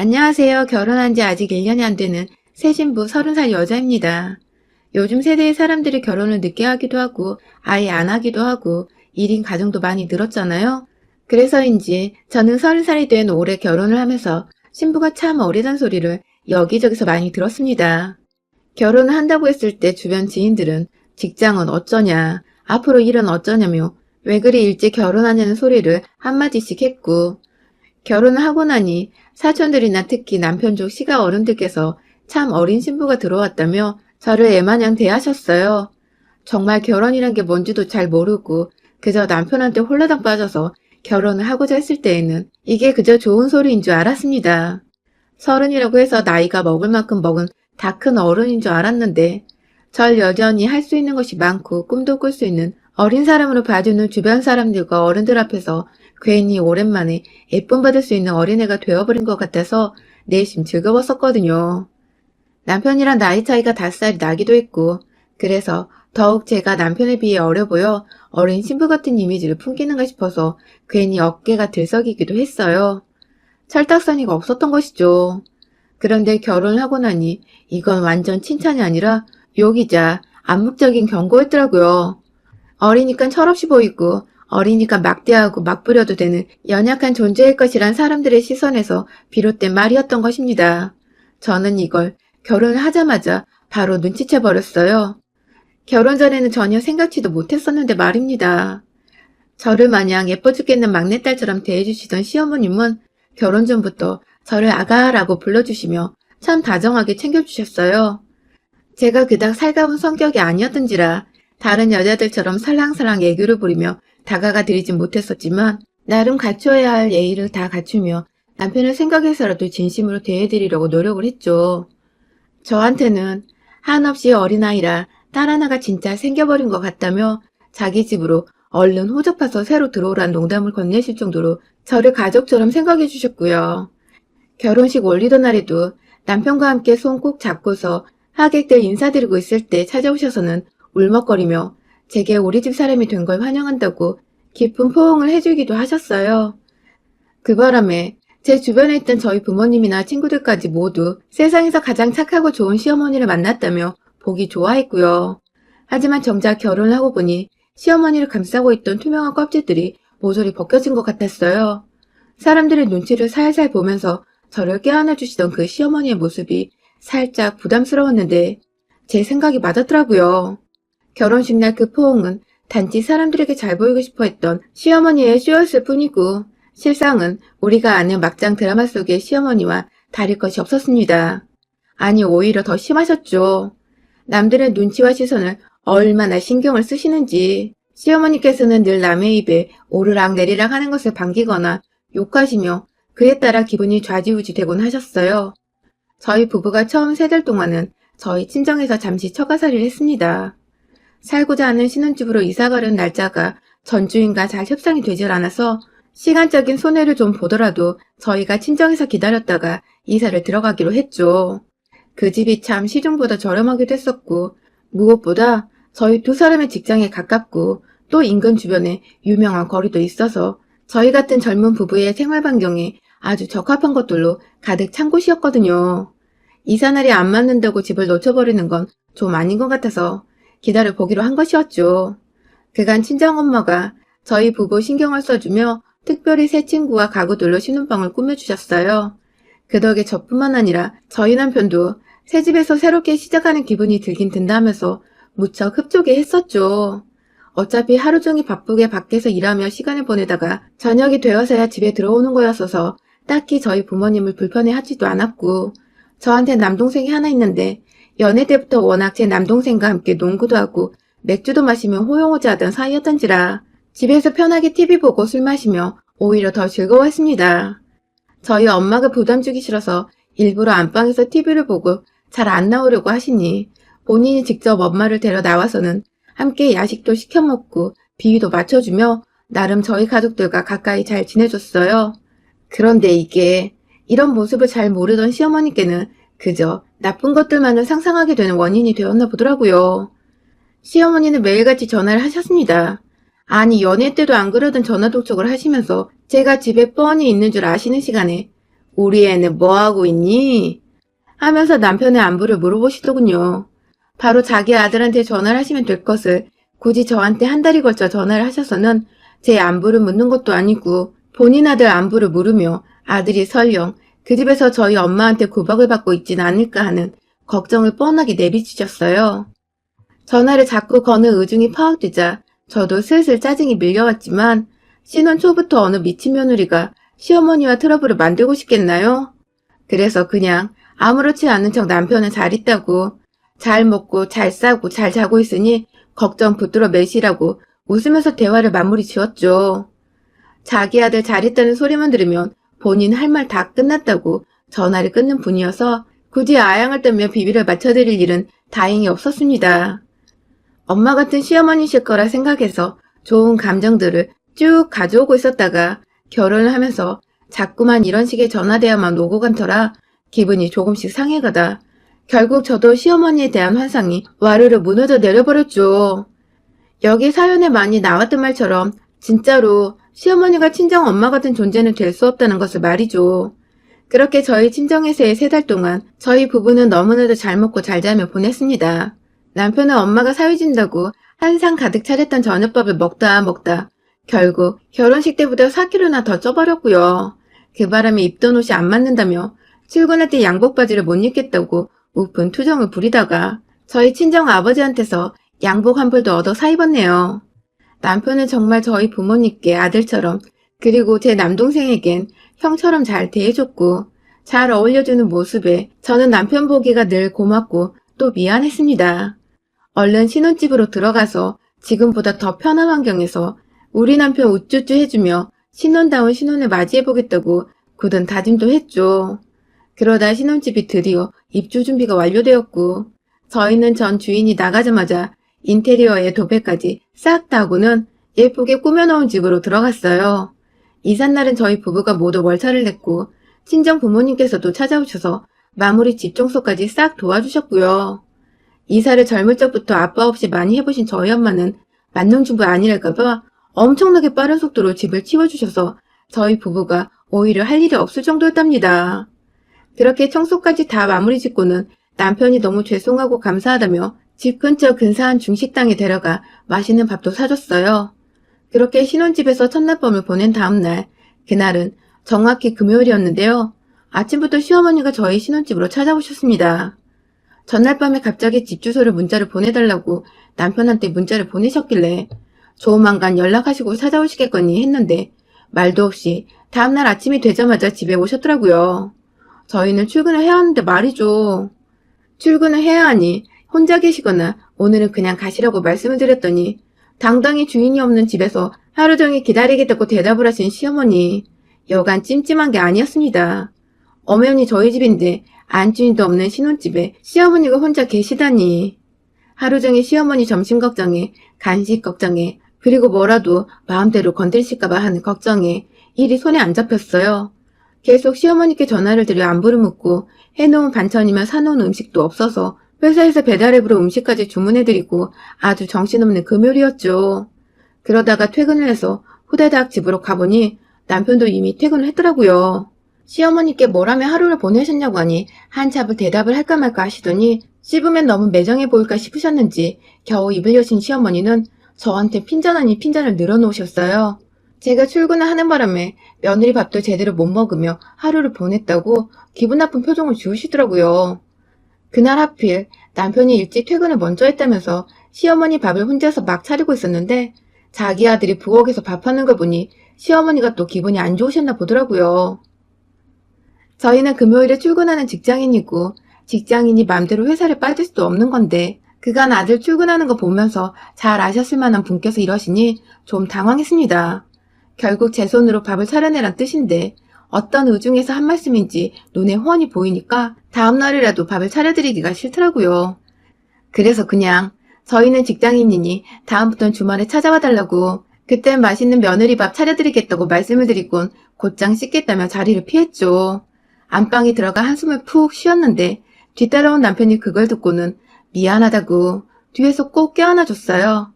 안녕하세요. 결혼한 지 아직 1년이 안 되는 새 신부 30살 여자입니다. 요즘 세대의 사람들이 결혼을 늦게 하기도 하고 아예 안 하기도 하고 1인 가정도 많이 늘었잖아요. 그래서인지 저는 30살이 된 올해 결혼을 하면서 신부가 참 어리단 소리를 여기저기서 많이 들었습니다. 결혼을 한다고 했을 때 주변 지인들은 직장은 어쩌냐, 앞으로 일은 어쩌냐며 왜 그리 일찍 결혼하냐는 소리를 한마디씩 했고, 결혼을 하고 나니 사촌들이나 특히 남편 쪽 시가 어른들께서 참 어린 신부가 들어왔다며 저를 애마냥 대하셨어요. 정말 결혼이란 게 뭔지도 잘 모르고 그저 남편한테 홀라당 빠져서 결혼을 하고자 했을 때에는 이게 그저 좋은 소리인 줄 알았습니다. 30이라고 해서 나이가 먹을 만큼 먹은 다 큰 어른인 줄 알았는데 절 여전히 할 수 있는 것이 많고 꿈도 꿀 수 있는 어린 사람으로 봐주는 주변 사람들과 어른들 앞에서 괜히 오랜만에 예쁨 받을 수 있는 어린애가 되어버린 것 같아서 내심 즐거웠었거든요. 남편이랑 나이 차이가 5살이 나기도 했고 그래서 더욱 제가 남편에 비해 어려 보여 어린 신부 같은 이미지를 풍기는가 싶어서 괜히 어깨가 들썩이기도 했어요. 철딱서니가 없었던 것이죠. 그런데 결혼을 하고 나니 이건 완전 칭찬이 아니라 욕이자 암묵적인 경고였더라고요. 어리니까 철없이 보이고 어리니까 막대하고 막 부려도 되는 연약한 존재일 것이란 사람들의 시선에서 비롯된 말이었던 것입니다. 저는 이걸 결혼을 하자마자 바로 눈치채 버렸어요. 결혼 전에는 전혀 생각지도 못했었는데 말입니다. 저를 마냥 예뻐 죽겠는 막내딸처럼 대해주시던 시어머님은 결혼 전부터 저를 아가라고 불러주시며 참 다정하게 챙겨주셨어요. 제가 그닥 살가운 성격이 아니었던지라 다른 여자들처럼 살랑살랑 애교를 부리며 다가가 드리진 못했었지만 나름 갖춰야 할 예의를 다 갖추며 남편을 생각해서라도 진심으로 대해드리려고 노력을 했죠. 저한테는 한없이 어린아이라 딸 하나가 진짜 생겨버린 것 같다며 자기 집으로 얼른 호적파서 새로 들어오란 농담을 건네실 정도로 저를 가족처럼 생각해 주셨고요. 결혼식 올리던 날에도 남편과 함께 손 꼭 잡고서 하객들 인사드리고 있을 때 찾아오셔서는 울먹거리며 제게 우리 집 사람이 된 걸 환영한다고 깊은 포옹을 해주기도 하셨어요. 그 바람에 제 주변에 있던 저희 부모님이나 친구들까지 모두 세상에서 가장 착하고 좋은 시어머니를 만났다며 보기 좋아했고요. 하지만 정작 결혼을 하고 보니 시어머니를 감싸고 있던 투명한 껍질들이 모조리 벗겨진 것 같았어요. 사람들의 눈치를 살살 보면서 저를 껴안아 주시던 그 시어머니의 모습이 살짝 부담스러웠는데 제 생각이 맞았더라고요. 결혼식 날 그 포옹은 단지 사람들에게 잘 보이고 싶어 했던 시어머니의 쇼였을 뿐이고 실상은 우리가 아는 막장 드라마 속의 시어머니와 다를 것이 없었습니다. 아니 오히려 더 심하셨죠. 남들의 눈치와 시선을 얼마나 신경을 쓰시는지 시어머니께서는 늘 남의 입에 오르락 내리락 하는 것을 반기거나 욕하시며 그에 따라 기분이 좌지우지 되곤 하셨어요. 저희 부부가 처음 3달 동안은 저희 친정에서 잠시 처가살이를 했습니다. 살고자 하는 신혼집으로 이사가려는 날짜가 전주인과 잘 협상이 되질 않아서 시간적인 손해를 좀 보더라도 저희가 친정에서 기다렸다가 이사를 들어가기로 했죠. 그 집이 참 시중보다 저렴하기도 했었고 무엇보다 저희 2사람의 직장에 가깝고 또 인근 주변에 유명한 거리도 있어서 저희 같은 젊은 부부의 생활 반경에 아주 적합한 것들로 가득 찬 곳이었거든요. 이사날이 안 맞는다고 집을 놓쳐버리는 건 좀 아닌 것 같아서 기다려 보기로 한 것이었죠. 그간 친정엄마가 저희 부부 신경을 써주며 특별히 새 친구와 가구들로 신혼방을 꾸며주셨어요. 그 덕에 저뿐만 아니라 저희 남편도 새 집에서 새롭게 시작하는 기분이 들긴 든다면서 무척 흡족해 했었죠. 어차피 하루 종일 바쁘게 밖에서 일하며 시간을 보내다가 저녁이 되어서야 집에 들어오는 거였어서 딱히 저희 부모님을 불편해하지도 않았고 저한테 남동생이 하나 있는데 연애 때부터 워낙 제 남동생과 함께 농구도 하고 맥주도 마시며 호용호제하던 사이였던지라 집에서 편하게 TV 보고 술 마시며 오히려 더 즐거워했습니다. 저희 엄마가 부담 주기 싫어서 일부러 안방에서 TV를 보고 잘 안 나오려고 하시니 본인이 직접 엄마를 데려 나와서는 함께 야식도 시켜 먹고 비위도 맞춰주며 나름 저희 가족들과 가까이 잘 지내줬어요. 그런데 이게 이런 모습을 잘 모르던 시어머니께는 그저 나쁜 것들만을 상상하게 되는 원인이 되었나 보더라고요. 시어머니는 매일같이 전화를 하셨습니다. 아니 연애 때도 안 그러던 전화 독촉을 하시면서 제가 집에 뻔히 있는 줄 아시는 시간에 우리 애는 뭐하고 있니? 하면서 남편의 안부를 물어보시더군요. 바로 자기 아들한테 전화를 하시면 될 것을 굳이 저한테 한 달이 걸쳐 전화를 하셔서는 제 안부를 묻는 것도 아니고 본인 아들 안부를 물으며 아들이 설령 그 집에서 저희 엄마한테 구박을 받고 있진 않을까 하는 걱정을 뻔하게 내비치셨어요. 전화를 자꾸 거는 의중이 파악되자 저도 슬슬 짜증이 밀려왔지만 신혼 초부터 어느 미친 며느리가 시어머니와 트러블을 만들고 싶겠나요? 그래서 그냥 아무렇지 않은 척 남편은 잘 있다고, 잘 먹고 잘 싸고 잘 자고 있으니 걱정 붙들어 매시라고 웃으면서 대화를 마무리 지었죠. 자기 아들 잘 있다는 소리만 들으면 본인 할 말 다 끝났다고 전화를 끊는 분이어서 굳이 아양을 떨며 비비를 맞춰드릴 일은 다행히 없었습니다. 엄마 같은 시어머니실 거라 생각해서 좋은 감정들을 쭉 가져오고 있었다가 결혼을 하면서 자꾸만 이런 식의 전화대화만 오고 간 터라 기분이 조금씩 상해가다 결국 저도 시어머니에 대한 환상이 와르르 무너져 내려버렸죠. 여기 사연에 많이 나왔던 말처럼 진짜로 시어머니가 친정 엄마 같은 존재는 될 수 없다는 것을 말이죠. 그렇게 저희 친정에서의 3달 동안 저희 부부는 너무나도 잘 먹고 잘 자며 보냈습니다. 남편은 엄마가 사위진다고 한상 가득 차렸던 저녁밥을 먹다 결국 결혼식 때보다 4kg나 더 쪄버렸고요. 그 바람에 입던 옷이 안 맞는다며 출근할 때 양복 바지를 못 입겠다고 우픈 투정을 부리다가 저희 친정 아버지한테서 양복 한 벌도 얻어 사입었네요. 남편은 정말 저희 부모님께 아들처럼 그리고 제 남동생에겐 형처럼 잘 대해줬고 잘 어울려주는 모습에 저는 남편 보기가 늘 고맙고 또 미안했습니다. 얼른 신혼집으로 들어가서 지금보다 더 편한 환경에서 우리 남편 우쭈쭈 해주며 신혼다운 신혼을 맞이해보겠다고 굳은 다짐도 했죠. 그러다 신혼집이 드디어 입주 준비가 완료되었고 저희는 전 주인이 나가자마자 인테리어에 도배까지 싹 다 하고는 예쁘게 꾸며놓은 집으로 들어갔어요. 이삿날은 저희 부부가 모두 월차를 냈고 친정 부모님께서도 찾아오셔서 마무리 집 청소까지 싹 도와주셨고요. 이사를 젊을 적부터 아빠 없이 많이 해보신 저희 엄마는 만능주부 아니랄까봐 엄청나게 빠른 속도로 집을 치워주셔서 저희 부부가 오히려 할 일이 없을 정도였답니다. 그렇게 청소까지 다 마무리 짓고는 남편이 너무 죄송하고 감사하다며 집 근처 근사한 중식당에 데려가 맛있는 밥도 사줬어요. 그렇게 신혼집에서 첫날밤을 보낸 다음날, 그날은 정확히 금요일이었는데요. 아침부터 시어머니가 저희 신혼집으로 찾아오셨습니다. 전날 밤에 갑자기 집 주소를 문자를 보내달라고 남편한테 문자를 보내셨길래 조만간 연락하시고 찾아오시겠거니 했는데 말도 없이 다음날 아침이 되자마자 집에 오셨더라고요. 저희는 출근을 해야 하는데 말이죠. 출근을 해야 하니 혼자 계시거나 오늘은 그냥 가시라고 말씀을 드렸더니 당당히 주인이 없는 집에서 하루 종일 기다리겠다고 대답을 하신 시어머니. 여간 찜찜한 게 아니었습니다. 엄연히 저희 집인데 안주인도 없는 신혼집에 시어머니가 혼자 계시다니. 하루 종일 시어머니 점심 걱정에 간식 걱정에 그리고 뭐라도 마음대로 건드리실까봐 하는 걱정에 일이 손에 안 잡혔어요. 계속 시어머니께 전화를 드려 안부를 묻고 해놓은 반찬이며 사놓은 음식도 없어서 회사에서 배달앱으로 음식까지 주문해드리고 아주 정신없는 금요일이었죠. 그러다가 퇴근을 해서 후다닥 집으로 가보니 남편도 이미 퇴근을 했더라고요. 시어머니께 뭐라며 하루를 보내셨냐고 하니 한참을 대답을 할까 말까 하시더니 씹으면 너무 매정해 보일까 싶으셨는지 겨우 입을 여신 시어머니는 저한테 핀잔 아닌 핀잔을 늘어놓으셨어요. 제가 출근을 하는 바람에 며느리 밥도 제대로 못 먹으며 하루를 보냈다고 기분 나쁜 표정을 지으시더라고요. 그날 하필 남편이 일찍 퇴근을 먼저 했다면서 시어머니 밥을 혼자서 막 차리고 있었는데 자기 아들이 부엌에서 밥하는 걸 보니 시어머니가 또 기분이 안 좋으셨나 보더라고요. 저희는 금요일에 출근하는 직장인이고 직장인이 맘대로 회사를 빠질 수도 없는 건데 그간 아들 출근하는 거 보면서 잘 아셨을 만한 분께서 이러시니 좀 당황했습니다. 결국 제 손으로 밥을 차려내란 뜻인데 어떤 의중에서 한 말씀인지 눈에 훤히 보이니까 다음날이라도 밥을 차려드리기가 싫더라고요. 그래서 그냥 저희는 직장인이니 다음부턴 주말에 찾아와 달라고 그땐 맛있는 며느리 밥 차려드리겠다고 말씀을 드리곤 곧장 씻겠다며 자리를 피했죠. 안방에 들어가 한숨을 푹 쉬었는데 뒤따라온 남편이 그걸 듣고는 미안하다고 뒤에서 꼭 껴안아줬어요.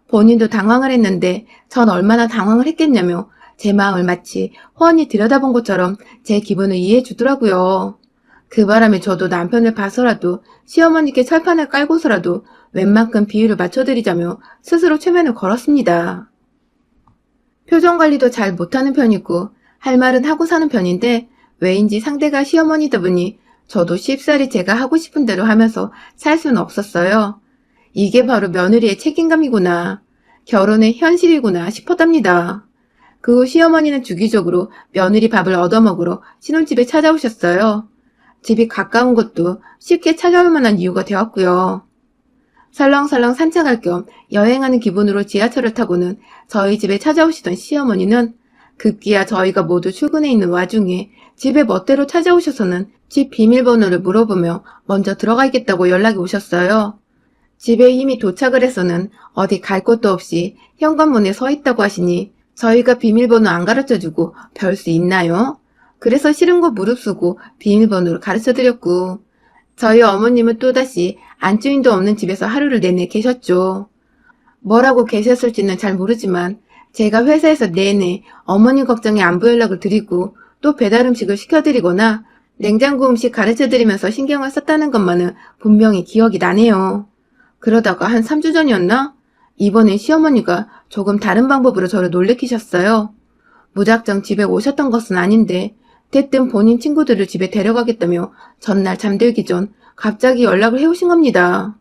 본인도 당황을 했는데 전 얼마나 당황을 했겠냐며 제 마음을 마치 훤히 들여다본 것처럼 제 기분을 이해해 주더라고요. 그 바람에 저도 남편을 봐서라도 시어머니께 철판을 깔고서라도 웬만큼 비율을 맞춰드리자며 스스로 최면을 걸었습니다. 표정 관리도 잘 못하는 편이고 할 말은 하고 사는 편인데 왜인지 상대가 시어머니다 보니 저도 쉽사리 제가 하고 싶은 대로 하면서 살 수는 없었어요. 이게 바로 며느리의 책임감이구나. 결혼의 현실이구나 싶었답니다. 그 후 시어머니는 주기적으로 며느리 밥을 얻어먹으러 신혼집에 찾아오셨어요. 집이 가까운 것도 쉽게 찾아올 만한 이유가 되었고요. 설렁설렁 산책할 겸 여행하는 기분으로 지하철을 타고는 저희 집에 찾아오시던 시어머니는 급기야 저희가 모두 출근해 있는 와중에 집에 멋대로 찾아오셔서는 집 비밀번호를 물어보며 먼저 들어가겠다고 연락이 오셨어요. 집에 이미 도착을 해서는 어디 갈 곳도 없이 현관문에 서 있다고 하시니 저희가 비밀번호 안 가르쳐주고 별 수 있나요? 그래서 싫은 거 무릅쓰고 비밀번호를 가르쳐드렸고 저희 어머님은 또다시 안주인도 없는 집에서 하루를 내내 계셨죠. 뭐라고 계셨을지는 잘 모르지만 제가 회사에서 내내 어머님 걱정에 안부 연락을 드리고 또 배달 음식을 시켜드리거나 냉장고 음식 가르쳐드리면서 신경을 썼다는 것만은 분명히 기억이 나네요. 그러다가 한 3주 전이었나? 이번엔 시어머니가 조금 다른 방법으로 저를 놀래키셨어요. 무작정 집에 오셨던 것은 아닌데 대뜸 본인 친구들을 집에 데려가겠다며 전날 잠들기 전 갑자기 연락을 해오신 겁니다.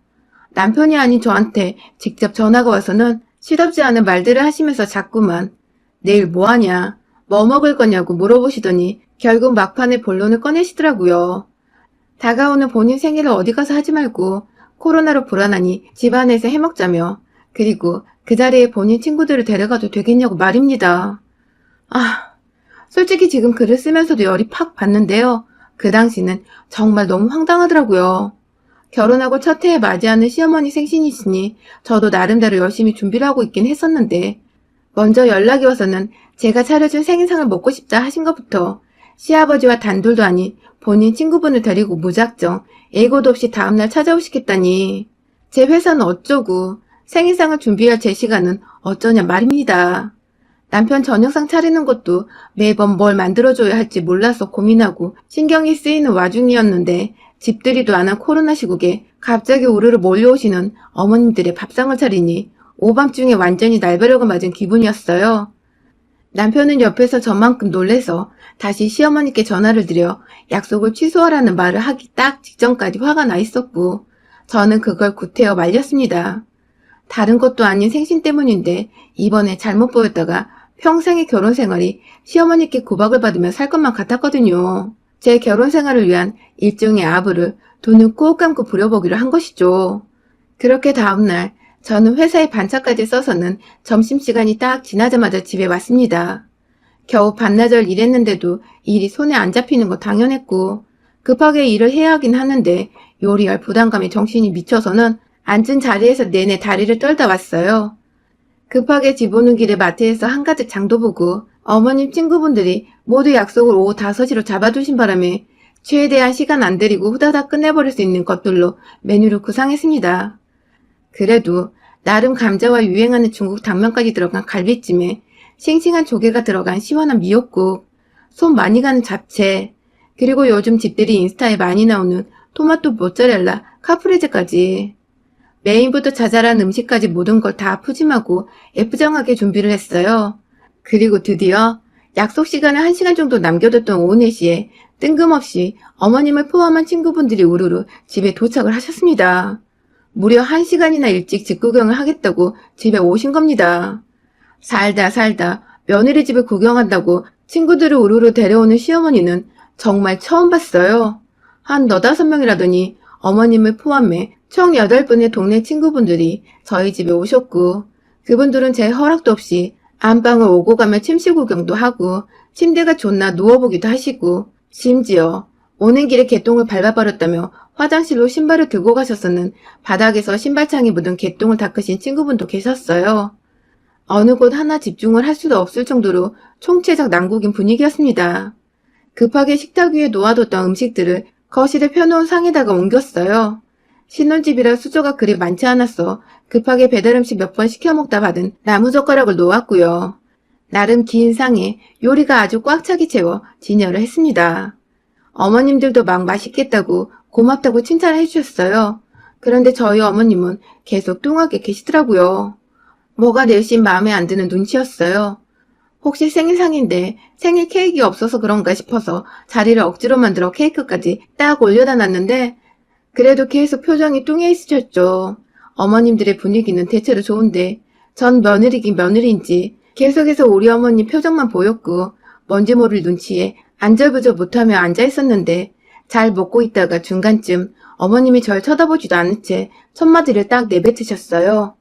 남편이 아닌 저한테 직접 전화가 와서는 시덥지 않은 말들을 하시면서 자꾸만 내일 뭐하냐, 뭐 먹을 거냐고 물어보시더니 결국 막판에 본론을 꺼내시더라고요. 다가오는 본인 생일을 어디 가서 하지 말고 코로나로 불안하니 집안에서 해먹자며 그리고 그 자리에 본인 친구들을 데려가도 되겠냐고 말입니다. 솔직히 지금 글을 쓰면서도 열이 팍 받는데요. 그 당시는 정말 너무 황당하더라고요. 결혼하고 첫 해에 맞이하는 시어머니 생신이시니 저도 나름대로 열심히 준비를 하고 있긴 했었는데 먼저 연락이 와서는 제가 차려준 생일상을 먹고 싶다 하신 것부터 시아버지와 단둘도 아닌 본인 친구분을 데리고 무작정 예고도 없이 다음날 찾아오시겠다니 제 회사는 어쩌고 생일상을 준비할 제 시간은 어쩌냐 말입니다. 남편 저녁상 차리는 것도 매번 뭘 만들어줘야 할지 몰라서 고민하고 신경이 쓰이는 와중이었는데 집들이도 안 한 코로나 시국에 갑자기 우르르 몰려오시는 어머님들의 밥상을 차리니 오밤중에 완전히 날벼락을 맞은 기분이었어요. 남편은 옆에서 저만큼 놀래서 다시 시어머니께 전화를 드려 약속을 취소하라는 말을 하기 딱 직전까지 화가 나 있었고 저는 그걸 구태여 말렸습니다. 다른 것도 아닌 생신 때문인데 이번에 잘못 보였다가 평생의 결혼 생활이 시어머니께 구박을 받으며 살 것만 같았거든요. 제 결혼 생활을 위한 일종의 아부를 두 눈 꼭 감고 부려보기로 한 것이죠. 그렇게 다음날 저는 회사에 반차까지 써서는 점심시간이 딱 지나자마자 집에 왔습니다. 겨우 반나절 일했는데도 일이 손에 안 잡히는 거 당연했고 급하게 일을 해야 하긴 하는데 요리할 부담감에 정신이 미쳐서는 앉은 자리에서 내내 다리를 떨다 왔어요. 급하게 집 오는 길에 마트에서 한가득 장도 보고 어머님 친구분들이 모두 약속을 오후 5시로 잡아두신 바람에 최대한 시간 안 들이고 후다닥 끝내버릴 수 있는 것들로 메뉴를 구상했습니다. 그래도 나름 감자와 유행하는 중국 당면까지 들어간 갈비찜에 싱싱한 조개가 들어간 시원한 미역국, 손 많이 가는 잡채, 그리고 요즘 집들이 인스타에 많이 나오는 토마토 모짜렐라 카프레제까지 메인부터 자잘한 음식까지 모든 걸 다 푸짐하고 예쁘장하게 준비를 했어요. 그리고 드디어 약속 시간을 1시간 정도 남겨뒀던 오후 4시에 뜬금없이 어머님을 포함한 친구분들이 우르르 집에 도착을 하셨습니다. 무려 1시간이나 일찍 집 구경을 하겠다고 집에 오신 겁니다. 살다 며느리 집을 구경한다고 친구들을 우르르 데려오는 시어머니는 정말 처음 봤어요. 한 4~5명이라더니 어머님을 포함해 총 8분의 동네 친구분들이 저희 집에 오셨고 그분들은 제 허락도 없이 안방을 오고 가며 침실 구경도 하고 침대가 좋나 누워보기도 하시고 심지어 오는 길에 개똥을 밟아버렸다며 화장실로 신발을 들고 가셔서는 바닥에서 신발창에 묻은 개똥을 닦으신 친구분도 계셨어요. 어느 곳 하나 집중을 할 수도 없을 정도로 총체적 난국인 분위기였습니다. 급하게 식탁 위에 놓아뒀던 음식들을 거실에 펴놓은 상에다가 옮겼어요. 신혼집이라 수저가 그리 많지 않았어 급하게 배달음식 몇 번 시켜 먹다 받은 나무젓가락을 놓았고요. 나름 긴 상에 요리가 아주 꽉 차게 채워 진열을 했습니다. 어머님들도 막 맛있겠다고 고맙다고 칭찬을 해주셨어요. 그런데 저희 어머님은 계속 뚱하게 계시더라고요. 뭐가 내심 마음에 안 드는 눈치였어요. 혹시 생일상인데 생일 케이크가 없어서 그런가 싶어서 자리를 억지로 만들어 케이크까지 딱 올려다 놨는데 그래도 계속 표정이 뚱해 있으셨죠. 어머님들의 분위기는 대체로 좋은데 전 며느리긴 며느리인지 계속해서 우리 어머님 표정만 보였고 뭔지 모를 눈치에 안절부절 못하며 앉아 있었는데 잘 먹고 있다가 중간쯤 어머님이 절 쳐다보지도 않은 채 첫마디를 딱 내뱉으셨어요.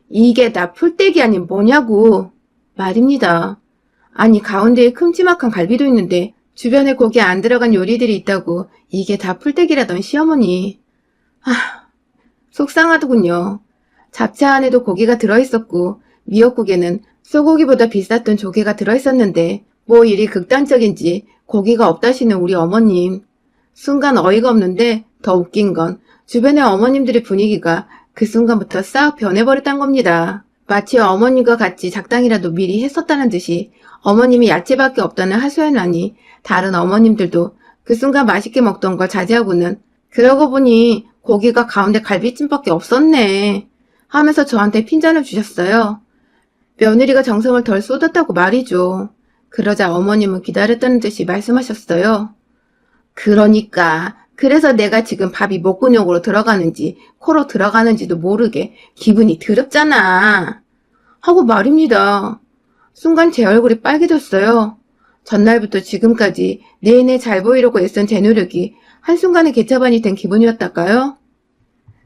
이게 다 풀떼기 아닌 뭐냐고 말입니다. 아니 가운데에 큼지막한 갈비도 있는데 주변에 고기 안 들어간 요리들이 있다고 이게 다 풀떼기라던 시어머니. 속상하더군요. 잡채 안에도 고기가 들어있었고 미역국에는 소고기보다 비쌌던 조개가 들어있었는데 뭐 일이 극단적인지 고기가 없다시는 우리 어머님. 순간 어이가 없는데 더 웃긴 건 주변의 어머님들의 분위기가 그 순간부터 싹 변해버렸단 겁니다. 마치 어머님과 같이 작당이라도 미리 했었다는 듯이 어머님이 야채밖에 없다는 하소연하니 다른 어머님들도 그 순간 맛있게 먹던 걸 자제하고는 그러고 보니 고기가 가운데 갈비찜밖에 없었네 하면서 저한테 핀잔을 주셨어요. 며느리가 정성을 덜 쏟았다고 말이죠. 그러자 어머님은 기다렸다는 듯이 말씀하셨어요. 그러니까 그래서 내가 지금 밥이 목구멍으로 들어가는지 코로 들어가는지도 모르게 기분이 더럽잖아 하고 말입니다. 순간 제 얼굴이 빨개졌어요. 전날부터 지금까지 내내 잘 보이려고 애쓴 제 노력이 한순간에 개차반이 된 기분이었달까요?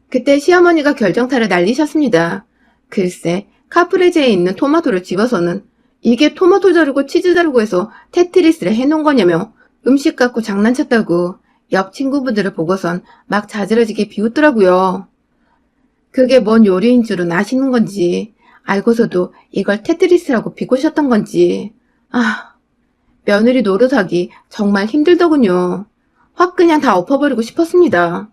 그때 시어머니가 결정타를 날리셨습니다. 글쎄 카프레제에 있는 토마토를 집어서는 이게 토마토 자르고 치즈 자르고 해서 테트리스를 해놓은 거냐며 음식 갖고 장난쳤다고 옆 친구분들을 보고선 막 자지러지게 비웃더라고요. 그게 뭔 요리인 줄은 아시는 건지 알고서도 이걸 테트리스라고 비꼬셨던 건지 며느리 노릇하기 정말 힘들더군요. 확 그냥 다 엎어버리고 싶었습니다.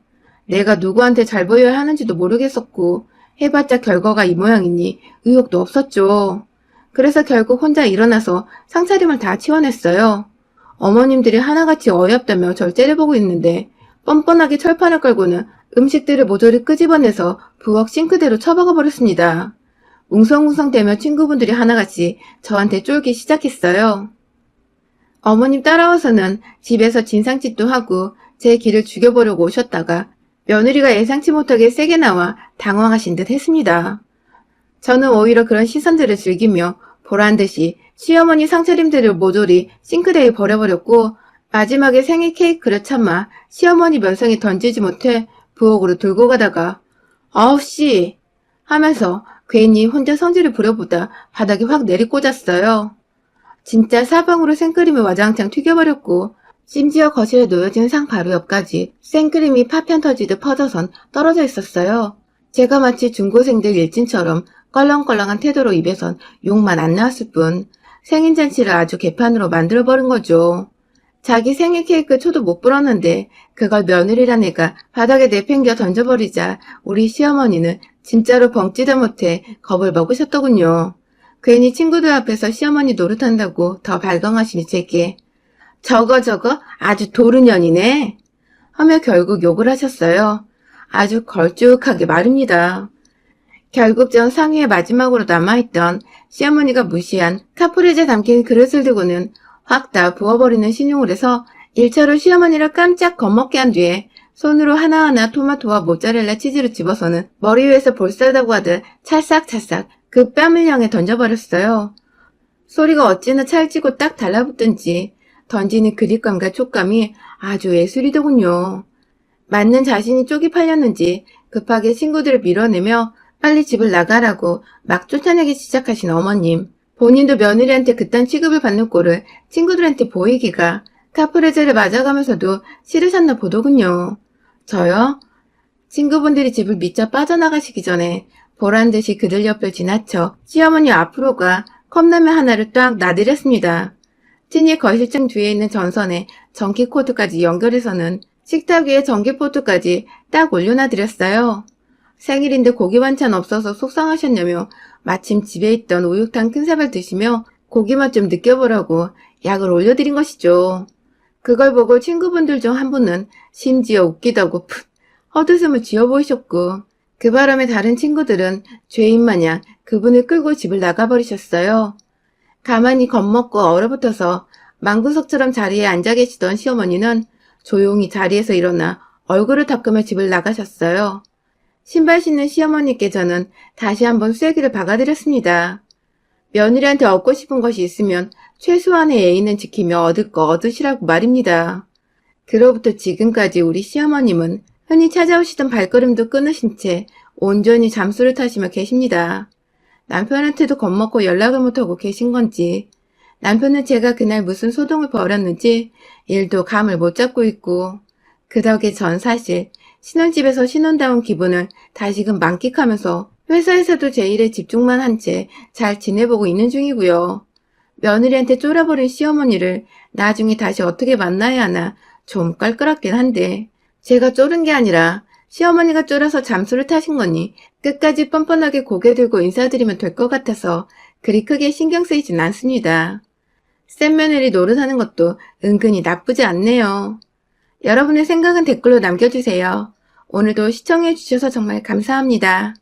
내가 누구한테 잘 보여야 하는지도 모르겠었고 해봤자 결과가 이 모양이니 의욕도 없었죠. 그래서 결국 혼자 일어나서 상차림을 다 치워냈어요. 어머님들이 하나같이 어이없다며 절 째려보고 있는데 뻔뻔하게 철판을 깔고는 음식들을 모조리 끄집어내서 부엌 싱크대로 처박아 버렸습니다. 웅성웅성대며 친구분들이 하나같이 저한테 쫄기 시작했어요. 어머님 따라와서는 집에서 진상짓도 하고 제 기를 죽여보려고 오셨다가 며느리가 예상치 못하게 세게 나와 당황하신 듯 했습니다. 저는 오히려 그런 시선들을 즐기며 보란듯이 시어머니 상차림들을 모조리 싱크대에 버려버렸고 마지막에 생일 케이크를 참아 시어머니 면상에 던지지 못해 부엌으로 들고 가다가 9시 하면서 괜히 혼자 성질을 부려보다 바닥에 확 내리꽂았어요. 진짜 사방으로 생크림을 와장창 튀겨버렸고 심지어 거실에 놓여진 상 바로 옆까지 생크림이 파편 터지듯 퍼져선 떨어져 있었어요. 제가 마치 중고생들 일진처럼 껄렁껄렁한 태도로 입에선 욕만 안 나왔을 뿐 생일잔치를 아주 개판으로 만들어버린 거죠. 자기 생일 케이크 초도 못 불었는데 그걸 며느리란 애가 바닥에 내팽겨 던져버리자 우리 시어머니는 진짜로 벙찌도 못해 겁을 먹으셨더군요. 괜히 친구들 앞에서 시어머니 노릇한다고 더 발광하시니 제게 저거 아주 도르년이네 하며 결국 욕을 하셨어요. 아주 걸쭉하게 말입니다. 결국 전 상위에 마지막으로 남아있던 시어머니가 무시한 카프레제 담긴 그릇을 들고는 확 다 부어버리는 신용을 해서 1차로 시어머니를 깜짝 겁먹게 한 뒤에 손으로 하나하나 토마토와 모짜렐라 치즈를 집어서는 머리 위에서 볼싸다고 하듯 찰싹찰싹 그 뺨을 향해 던져버렸어요. 소리가 어찌나 찰지고 딱 달라붙든지 던지는 그립감과 촉감이 아주 예술이더군요. 맞는 자신이 쪽이 팔렸는지 급하게 친구들을 밀어내며 빨리 집을 나가라고 막 쫓아내기 시작하신 어머님. 본인도 며느리한테 그딴 취급을 받는 꼴을 친구들한테 보이기가 카프레제를 맞아가면서도 싫으셨나 보더군요. 저요? 친구분들이 집을 미쳐 빠져나가시기 전에 보란듯이 그들 옆을 지나쳐 시어머니 앞으로 가 컵라면 하나를 딱 놔드렸습니다. 친히 거실층 뒤에 있는 전선에 전기코드까지 연결해서는 식탁 위에 전기포트까지 딱 올려놔드렸어요. 생일인데 고기 반찬 없어서 속상하셨냐며 마침 집에 있던 우육탕 큰 사발 드시며 고기 맛 좀 느껴보라고 약을 올려드린 것이죠. 그걸 보고 친구분들 중 한 분은 심지어 웃기다고 풋 헛웃음을 지어 보이셨고, 그 바람에 다른 친구들은 죄인 마냥 그분을 끌고 집을 나가버리셨어요. 가만히 겁먹고 얼어붙어서 망구석처럼 자리에 앉아 계시던 시어머니는 조용히 자리에서 일어나 얼굴을 닦으며 집을 나가셨어요. 신발 신는 시어머니께 저는 다시 한번 쐐기를 박아드렸습니다. 며느리한테 얻고 싶은 것이 있으면 최소한의 예의는 지키며 얻을 거 얻으시라고 말입니다. 그로부터 지금까지 우리 시어머님은 흔히 찾아오시던 발걸음도 끊으신 채 온전히 잠수를 타시며 계십니다. 남편한테도 겁먹고 연락을 못하고 계신 건지, 남편은 제가 그날 무슨 소동을 벌였는지 일도 감을 못 잡고 있고, 그 덕에 전 사실 신혼집에서 신혼다운 기분을 다시금 만끽하면서 회사에서도 제 일에 집중만 한 채 잘 지내보고 있는 중이고요. 며느리한테 쫄아버린 시어머니를 나중에 다시 어떻게 만나야 하나 좀 껄끄럽긴 한데, 제가 쫄은 게 아니라 시어머니가 쫄아서 잠수를 타신 거니 끝까지 뻔뻔하게 고개 들고 인사드리면 될 것 같아서 그리 크게 신경 쓰이진 않습니다. 센 며느리 노릇하는 것도 은근히 나쁘지 않네요. 여러분의 생각은 댓글로 남겨주세요. 오늘도 시청해주셔서 정말 감사합니다.